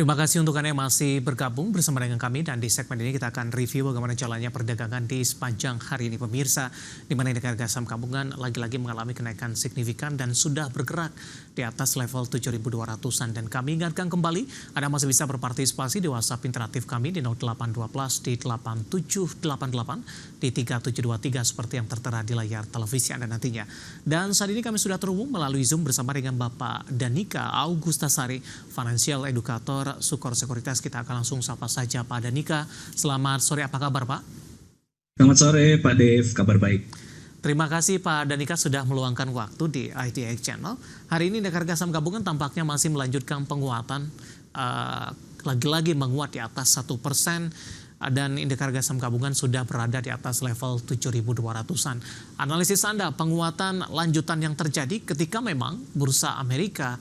Terima kasih untuk Anda yang masih bergabung bersama dengan kami, dan di segmen ini kita akan review bagaimana jalannya perdagangan di sepanjang hari ini pemirsa, di mana indeks harga saham gabungan lagi-lagi mengalami kenaikan signifikan dan sudah bergerak di atas level 7.200-an. Dan kami ingatkan kembali, Anda masih bisa berpartisipasi di WhatsApp interaktif kami di 0812 di 8788 di 3723 seperti yang tertera di layar televisi Anda nantinya. Dan saat ini kami sudah terhubung melalui Zoom bersama dengan Bapak Danika Augustasari, Financial Educator Sukor Sekuritas. Kita akan langsung sapa saja Pak Danika. Selamat sore, apa kabar Pak? Selamat sore Pak Dev, kabar baik. Terima kasih Pak Danika sudah meluangkan waktu di ITX Channel. Hari ini indeks harga saham gabungan tampaknya masih melanjutkan penguatan, lagi-lagi menguat di atas 1%, dan indeks harga saham gabungan sudah berada di atas level 7.200-an. Analisis Anda, penguatan lanjutan yang terjadi ketika memang bursa Amerika,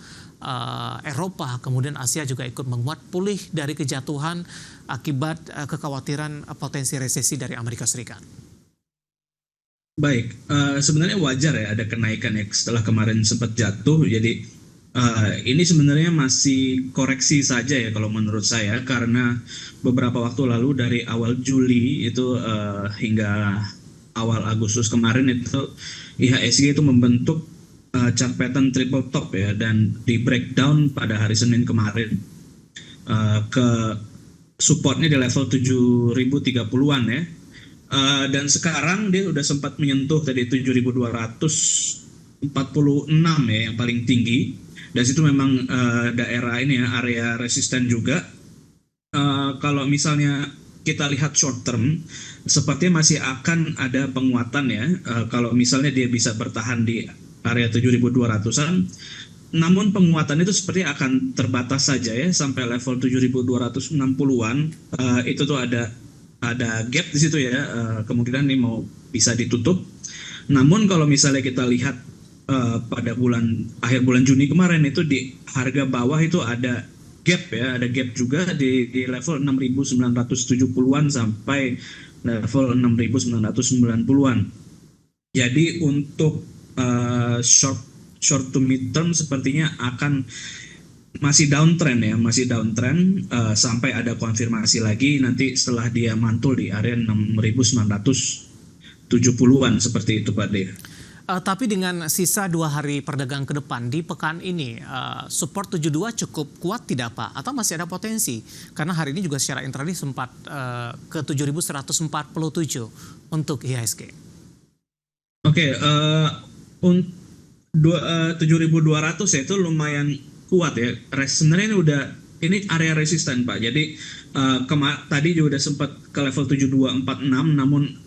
Eropa, kemudian Asia juga ikut menguat pulih dari kejatuhan akibat kekhawatiran potensi resesi dari Amerika Serikat. Baik, sebenarnya wajar ya ada kenaikan ya setelah kemarin sempat jatuh. Jadi ini sebenarnya masih koreksi saja ya kalau menurut saya, karena beberapa waktu lalu dari awal Juli itu hingga awal Agustus kemarin itu IHSG itu membentuk chart pattern triple top ya, dan di breakdown pada hari Senin kemarin ke supportnya di level 7.030-an ya, dan sekarang dia udah sempat menyentuh tadi 7.246 ya yang paling tinggi, dan situ memang daerah ini ya, area resisten juga. Kalau misalnya kita lihat short term, sepertinya masih akan ada penguatan ya, kalau misalnya dia bisa bertahan di area 7.200-an, namun penguatan itu seperti akan terbatas saja ya sampai level 7.260-an. Itu tuh ada gap di situ ya, kemungkinan ini mau bisa ditutup. Namun kalau misalnya kita lihat pada akhir bulan Juni kemarin itu di harga bawah itu ada gap ya, ada gap juga di level 6.970-an sampai level 6.990-an. Jadi untuk short to mid term sepertinya akan masih downtrend ya, sampai ada konfirmasi lagi nanti setelah dia mantul di area 6.970-an seperti itu Pak Dev. Tapi dengan sisa 2 hari perdagangan ke depan di pekan ini, support 72 cukup kuat tidak Pak? Atau masih ada potensi? Karena hari ini juga secara intraday sempat ke 7.147 untuk IHSG. Oke, 7.200 ya itu lumayan kuat ya. Sebenarnya ini area resisten Pak. Jadi tadi juga udah sempat ke level 7.246, namun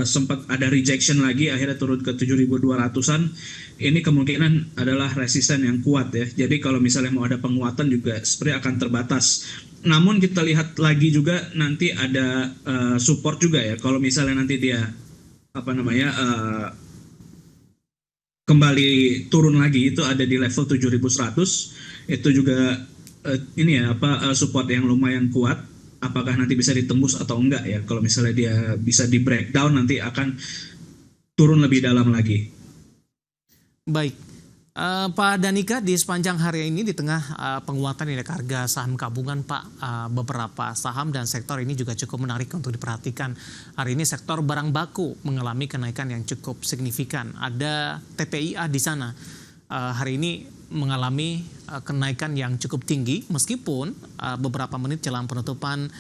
sempat ada rejection lagi, akhirnya turun ke 7.200-an. Ini kemungkinan adalah resisten yang kuat ya. Jadi kalau misalnya mau ada penguatan juga seperti akan terbatas. Namun kita lihat lagi juga nanti ada support juga ya. Kalau misalnya nanti dia kembali turun lagi, itu ada di level 7.100. Itu juga support yang lumayan kuat. Apakah nanti bisa ditembus atau enggak ya? Kalau misalnya dia bisa di breakdown, nanti akan turun lebih dalam lagi. Baik, Pak Danika, di sepanjang hari ini di tengah penguatan indeks harga saham gabungan Pak, beberapa saham dan sektor ini juga cukup menarik untuk diperhatikan. Hari ini sektor barang baku mengalami kenaikan yang cukup signifikan. Ada TPIA di sana. Hari ini mengalami kenaikan yang cukup tinggi, meskipun beberapa menit jelang penutupan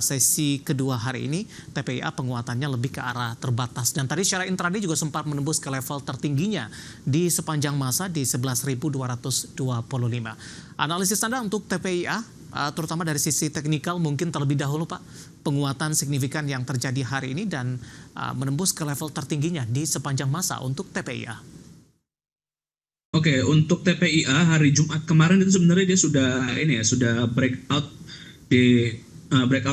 sesi kedua hari ini TPIA penguatannya lebih ke arah terbatas, dan tadi secara intraday juga sempat menembus ke level tertingginya di sepanjang masa di 11.225. Analisis Anda untuk TPIA, terutama dari sisi teknikal mungkin terlebih dahulu Pak, penguatan signifikan yang terjadi hari ini dan menembus ke level tertingginya di sepanjang masa untuk TPIA. Oke, untuk TPIA hari Jumat kemarin itu sebenarnya dia sudah breakout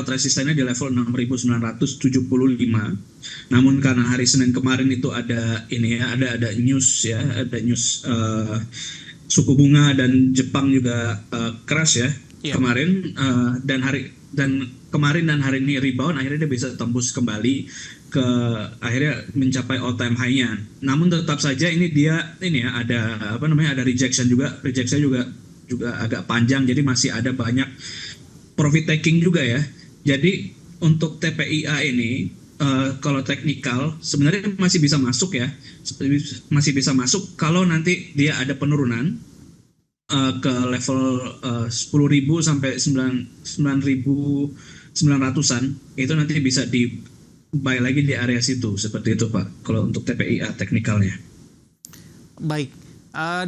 resistennya di level 6.975. Namun karena hari Senin kemarin itu ada news suku bunga dan Jepang juga crash ya. Yeah. Kemarin kemarin dan hari ini rebound, akhirnya dia bisa tembus kembali ke akhirnya mencapai all time high-nya. Namun tetap saja ini ada rejection juga agak panjang, jadi masih ada banyak profit taking juga ya. Jadi untuk TPIA ini kalau teknikal sebenarnya masih bisa masuk ya, masih bisa masuk kalau nanti dia ada penurunan ke level 10.000 sampai 9.900-an, itu nanti bisa di buy lagi di area situ, seperti itu Pak, kalau untuk TPIA teknikalnya. Baik,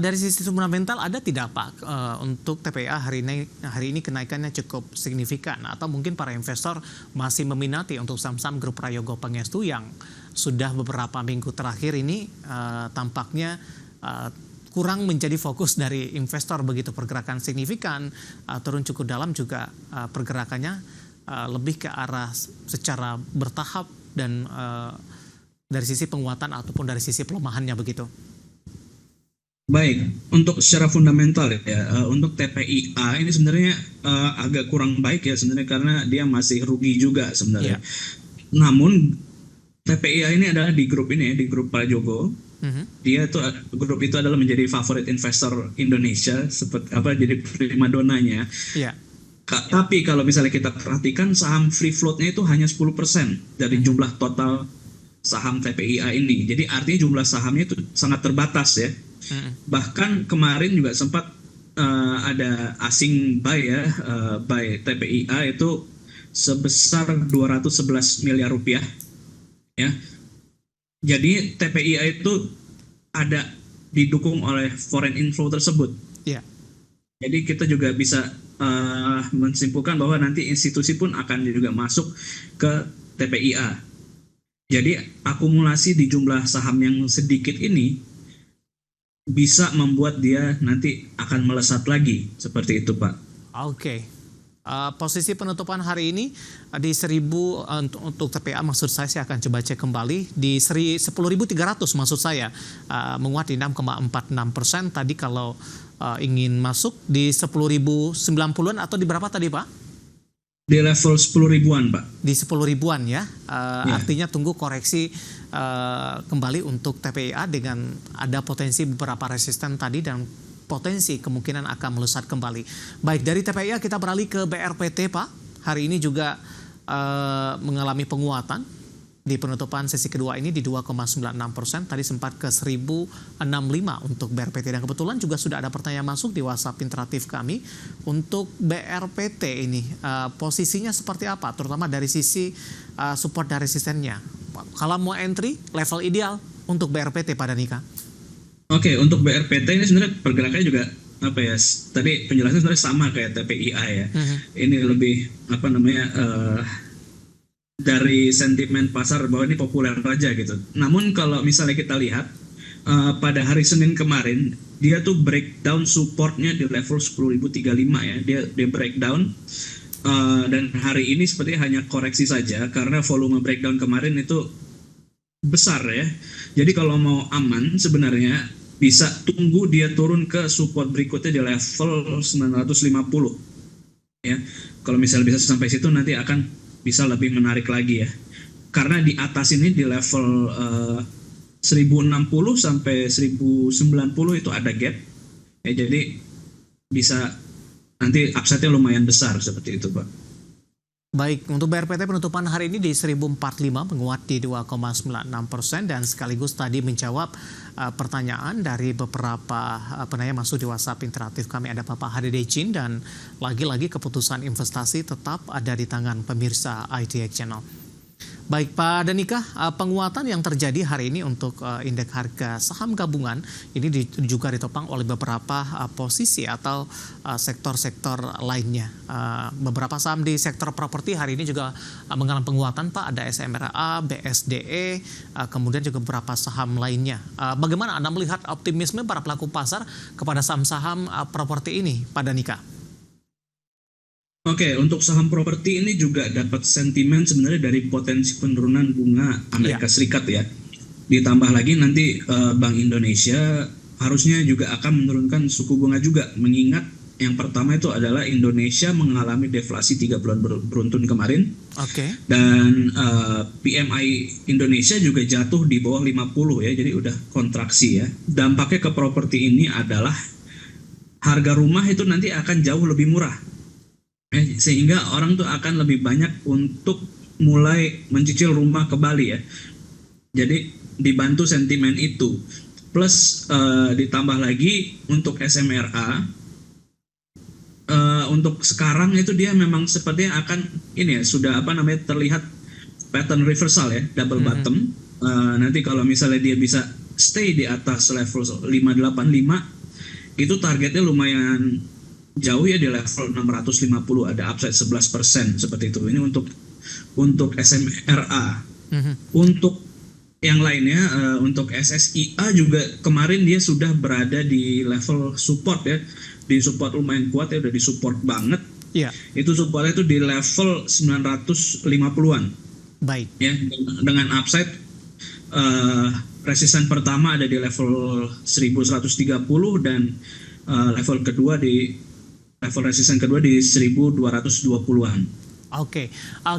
dari sisi fundamental ada tidak Pak untuk TPA hari ini kenaikannya cukup signifikan atau mungkin para investor masih meminati untuk saham-saham grup Prayogo Pangestu yang sudah beberapa minggu terakhir ini tampaknya kurang menjadi fokus dari investor, begitu pergerakan signifikan, turun cukup dalam juga pergerakannya lebih ke arah secara bertahap dan dari sisi penguatan ataupun dari sisi pelemahannya begitu. Baik, untuk secara fundamental ya, untuk TPIA ini sebenarnya agak kurang baik ya sebenarnya, karena dia masih rugi juga sebenarnya. Yeah. Namun TPIA ini adalah di grup ini, di grup Prajogo. Dia tuh, grup itu adalah menjadi favorit investor Indonesia, seperti apa, jadi primadonanya. Yeah. Tapi kalau misalnya kita perhatikan saham free floatnya itu hanya 10% dari jumlah total saham TPIA ini. Jadi artinya jumlah sahamnya itu sangat terbatas ya. Bahkan kemarin juga sempat ada asing buy ya, buy TPIA itu sebesar 211 miliar rupiah ya. Jadi TPIA itu ada didukung oleh foreign inflow tersebut. Yeah. Jadi kita juga bisa menyimpulkan bahwa nanti institusi pun akan juga masuk ke TPIA. Jadi akumulasi di jumlah saham yang sedikit ini bisa membuat dia nanti akan melesat lagi, seperti itu Pak. Oke. Posisi penutupan hari ini di 1000 untuk TPA, maksud saya akan coba cek kembali di 10.300 maksud saya, menguat di 6,46%. Tadi kalau ingin masuk di 10.090-an atau di berapa tadi Pak? Di level 10.000-an Pak. Di 10.000-an ya, artinya tunggu koreksi kembali untuk TPIA dengan ada potensi beberapa resisten tadi dan potensi kemungkinan akan melesat kembali. Baik, dari TPIA kita beralih ke BRPT Pak. Hari ini juga mengalami penguatan di penutupan sesi kedua ini di 2,96%. Tadi sempat ke 1065 untuk BRPT, dan kebetulan juga sudah ada pertanyaan masuk di WhatsApp interaktif kami. Untuk BRPT ini posisinya seperti apa, terutama dari sisi support dan resistennya. Kalau mau entry, level ideal untuk BRPT pada Nika. Oke, untuk BRPT ini sebenarnya pergerakannya juga apa ya? Tadi penjelasan sebenarnya sama kayak TPIA ya. Ini lebih apa namanya? Dari sentimen pasar bahwa ini populer aja gitu. Namun kalau misalnya kita lihat pada hari Senin kemarin, dia tuh breakdown supportnya di level 10.035 ya. Dia breakdown dan hari ini sepertinya hanya koreksi saja karena volume breakdown kemarin itu besar ya. Jadi kalau mau aman sebenarnya bisa tunggu dia turun ke support berikutnya di level 950 ya. Kalau misalnya bisa sampai situ nanti akan bisa lebih menarik lagi ya. Karena di atas ini di level 1060 sampai 1090 itu ada gap. Ya, jadi bisa nanti upside-nya lumayan besar seperti itu, Pak. Baik, untuk BRPT penutupan hari ini di 1045 menguat di 2,96%, dan sekaligus tadi menjawab pertanyaan dari beberapa penanya masuk di WhatsApp interaktif kami. Ada Bapak Hadi Decin, dan lagi-lagi keputusan investasi tetap ada di tangan pemirsa ITX Channel. Baik Pak Danika, penguatan yang terjadi hari ini untuk indeks harga saham gabungan ini juga ditopang oleh beberapa posisi atau sektor-sektor lainnya. Beberapa saham di sektor properti hari ini juga mengalami penguatan Pak, ada SMRA, BSDE, kemudian juga beberapa saham lainnya. Bagaimana Anda melihat optimisme para pelaku pasar kepada saham-saham properti ini Pak Danika? Oke, untuk saham properti ini juga dapat sentimen sebenarnya dari potensi penurunan bunga Amerika Serikat ya. Ditambah lagi nanti Bank Indonesia harusnya juga akan menurunkan suku bunga juga, mengingat yang pertama itu adalah Indonesia mengalami deflasi 3 bulan beruntun kemarin. Dan PMI Indonesia juga jatuh di bawah 50 ya, jadi udah kontraksi ya. Dampaknya ke properti ini adalah harga rumah itu nanti akan jauh lebih murah. Sehingga orang tuh akan lebih banyak untuk mulai mencicil rumah ke Bali ya. Jadi dibantu sentimen itu. Plus ditambah lagi untuk SMRA, untuk sekarang itu dia memang sepertinya akan ini ya, sudah apa namanya, terlihat pattern reversal ya, double bottom. Nanti kalau misalnya dia bisa stay di atas level 585, itu targetnya lumayan jauh ya, di level 650, ada upside 11% seperti itu. Ini untuk SMRA. Untuk yang lainnya, untuk SSIA juga kemarin dia sudah berada di level support ya, di support lumayan kuat ya, udah di support banget. Iya. Itu supportnya itu di level 950-an. Baik. Ya, dengan upside, resisten pertama ada di level 1130, dan level resisten kedua di 1220-an. Oke,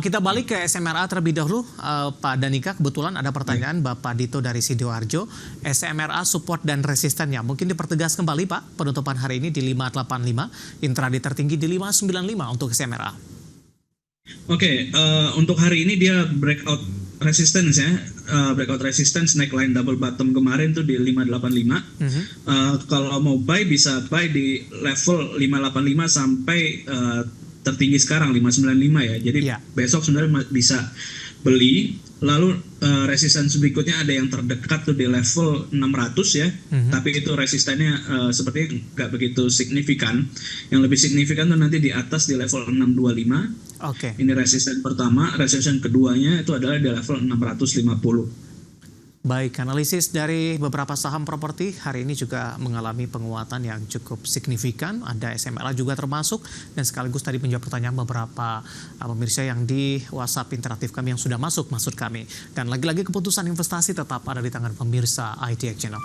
kita balik ke SMRA terlebih dahulu, Pak Danika. Kebetulan ada pertanyaan Bapak Dito dari Sidoarjo. SMRA support dan resistennya mungkin dipertegas kembali Pak. Penutupan hari ini di 585, intraday tertinggi di 595 untuk SMRA. Oke, untuk hari ini dia breakout resistance ya, breakout resistance neckline double bottom kemarin tuh di 585. Kalau mau buy bisa buy di level 585 sampai tertinggi sekarang 595 ya. Jadi besok sebenarnya bisa beli. Lalu resistance berikutnya ada yang terdekat tuh di level 600 ya. Tapi itu resistennya sepertinya nggak begitu signifikan. Yang lebih signifikan tuh nanti di atas di level 625. Oke. Ini resisten pertama, resisten keduanya itu adalah di level 650. Baik, analisis dari beberapa saham properti hari ini juga mengalami penguatan yang cukup signifikan. Ada SMRA juga termasuk, dan sekaligus tadi menjawab pertanyaan beberapa pemirsa yang di WhatsApp interaktif kami yang sudah masuk, maksud kami. Dan lagi-lagi keputusan investasi tetap ada di tangan pemirsa ITX Channel.